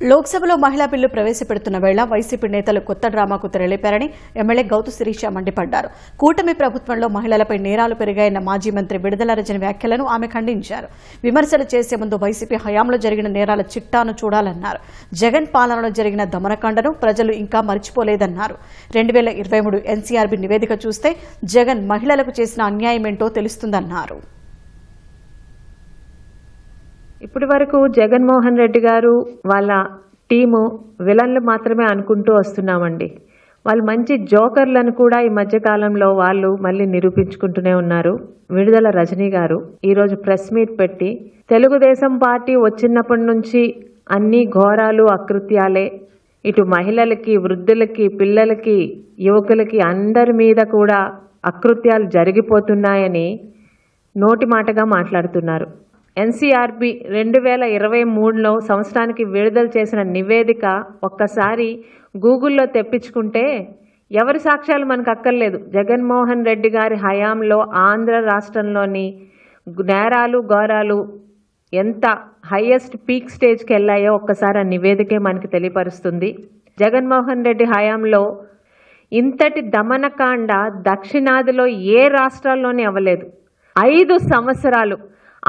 లోక్సభలో మహిళా బిల్లు ప్రవేశపెడుతున్న వేళ వైసీపీ నేతలు కొత్త డ్రామాకు తెరలేపారని ఎమ్మెల్యే గౌతు శిరీష మండిపడ్డారు. కూటమి ప్రభుత్వంలో మహిళలపై నేరాలు పెరిగాయన్న మాజీ మంత్రి విడుదల రజని వ్యాఖ్యలను ఆమె ఖండించారు. విమర్శలు చేసే ముందు వైసీపీ హయాంలో జరిగిన నేరాల చిట్టాను చూడాలన్నారు. జగన్ పాలనలో జరిగిన దమనకాండను ప్రజలు ఇంకా మర్చిపోలేదన్నారు. 2023 ఎన్సీఆర్బీ నివేదిక చూస్తే జగన్ మహిళలకు చేసిన అన్యాయమేంటో తెలుస్తుందన్నారు. ఇప్పటి వరకు జగన్మోహన్ రెడ్డి గారు వాళ్ళ టీము విలన్లు మాత్రమే అనుకుంటూ వస్తున్నామండి. వాళ్ళు మంచి జోకర్లను కూడా ఈ మధ్యకాలంలో వాళ్ళు మళ్ళీ నిరూపించుకుంటూనే ఉన్నారు. విడుదల రజనీ గారు ఈరోజు ప్రెస్ మీట్ పెట్టి తెలుగుదేశం పార్టీ వచ్చినప్పటి నుంచి అన్ని ఘోరాలు అకృత్యాలే, ఇటు మహిళలకి, వృద్ధులకి, పిల్లలకి, యువకులకి అందరి మీద కూడా అకృత్యాలు జరిగిపోతున్నాయని నోటి మాటగా మాట్లాడుతున్నారు. ఎన్సీఆర్బీ 2023లో సంవత్సరానికి విడుదల చేసిన నివేదిక ఒక్కసారి గూగుల్లో తెప్పించుకుంటే ఎవరి సాక్ష్యాలు మనకు అక్కర్లేదు. జగన్మోహన్ రెడ్డి గారి హయాంలో ఆంధ్ర రాష్ట్రంలోని నేరాలు ఘోరాలు ఎంత హైయెస్ట్ పీక్ స్టేజ్కి వెళ్ళాయో ఒక్కసారి ఆ నివేదికే మనకి తెలియపరుస్తుంది. జగన్మోహన్ రెడ్డి హయాంలో ఇంతటి దమనకాండ దక్షిణాదిలో ఏ రాష్ట్రాల్లోనే అవ్వలేదు. 5 సంవత్సరాలు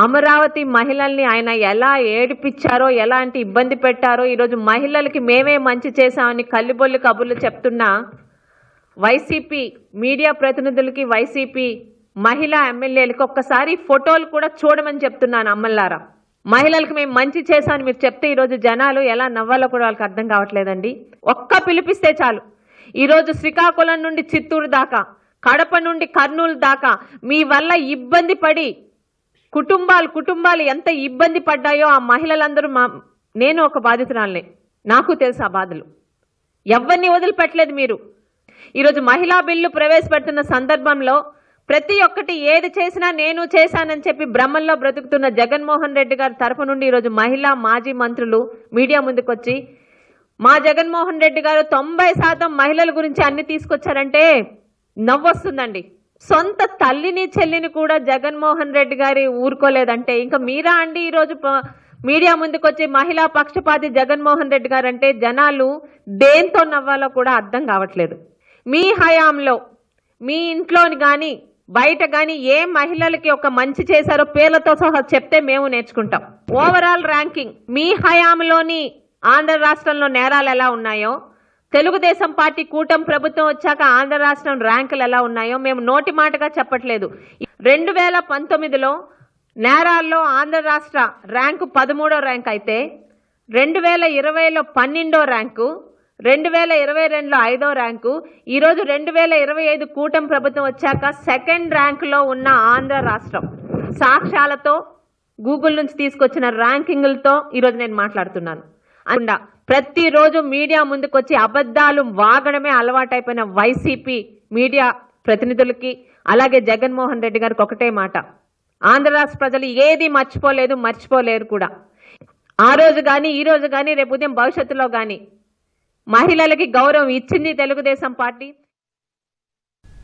అమరావతి మహిళల్ని ఆయన ఎలా ఏడిపించారో, ఎలాంటి ఇబ్బంది పెట్టారో, ఈరోజు మహిళలకి మేమే మంచి చేశామని కల్లిబొల్లి కబుర్లు చెప్తున్నా వైసీపీ మీడియా ప్రతినిధులకి, వైసీపీ మహిళా ఎమ్మెల్యేలకి ఒక్కసారి ఫోటోలు కూడా చూడమని చెప్తున్నాను. అమ్మల్లారా, మహిళలకు మేము మంచి చేశామని మీరు చెప్తే ఈరోజు జనాలు ఎలా నవ్వాలో కూడా వాళ్ళకి అర్థం కావట్లేదండి. ఒక్క పిలిపిస్తే చాలు, ఈరోజు శ్రీకాకుళం నుండి చిత్తూరు దాకా, కడప నుండి కర్నూలు దాకా మీ వల్ల ఇబ్బంది పడి కుటుంబాలు ఎంత ఇబ్బంది పడ్డాయో ఆ మహిళలందరూ నేను ఒక బాధితురాలనే, నాకు తెలుసు ఆ బాధలు. ఎవరిని వదిలిపెట్టలేదు మీరు. ఈరోజు మహిళా బిల్లు ప్రవేశపెడుతున్న సందర్భంలో ప్రతి ఒక్కటి ఏది చేసినా నేను చేశానని చెప్పి భ్రమంలో బ్రతుకుతున్న జగన్మోహన్ రెడ్డి గారి తరఫు నుండి ఈరోజు మహిళా మాజీ మంత్రులు మీడియా ముందుకొచ్చి మా జగన్మోహన్ రెడ్డి గారు 90% మహిళల గురించి అన్ని తీసుకొచ్చారంటే నవ్వొస్తుందండి. సొంత తల్లిని చెల్లిని కూడా జగన్మోహన్ రెడ్డి గారి ఊరుకోలేదంటే ఇంకా మీరా అండి ఈరోజు మీడియా ముందుకొచ్చి మహిళా పక్షపాతి జగన్మోహన్ రెడ్డి గారు అంటే జనాలు దేంతో నవ్వాలో కూడా అర్థం కావట్లేదు. మీ హయాంలో మీ ఇంట్లోని కానీ బయట కానీ ఏ మహిళలకి ఒక మంచి చేశారో పేర్లతో సహా చెప్తే మేము నేర్చుకుంటాం. ఓవరాల్ ర్యాంకింగ్ మీ హయాంలోని ఆంధ్ర రాష్ట్రంలో నేరాలు ఎలా ఉన్నాయో, తెలుగుదేశం పార్టీ కూటమి ప్రభుత్వం వచ్చాక ఆంధ్ర రాష్ట్రం ర్యాంకులు ఎలా ఉన్నాయో మేము నోటి మాటగా చెప్పట్లేదు. 2019లో నేరాల్లో ఆంధ్ర రాష్ట్ర ర్యాంకు 13వ ర్యాంక్ అయితే 2020లో 12వ ర్యాంకు, 2022లో 5వ ర్యాంకు, ఈరోజు 2025 కూటమి ప్రభుత్వం వచ్చాక సెకండ్ ర్యాంకులో ఉన్న ఆంధ్ర రాష్ట్రం సాక్ష్యాలతో గూగుల్ నుంచి తీసుకొచ్చిన ర్యాంకింగులతో ఈరోజు నేను మాట్లాడుతున్నాను. అండ్ ప్రతిరోజు మీడియా ముందుకొచ్చి అబద్ధాలు వాగడమే అలవాటైపోయిన వైసీపీ మీడియా ప్రతినిధులకి అలాగే జగన్మోహన్ రెడ్డి గారికి ఒకటే మాట, ఆంధ్ర రాష్ట్ర ప్రజలు ఏది మర్చిపోలేదు, మర్చిపోలేరు కూడా. ఆ రోజు కానీ ఈ రోజు కానీ రేపు ఉదయం భవిష్యత్తులో కానీ మహిళలకి గౌరవం ఇచ్చింది తెలుగుదేశం పార్టీ.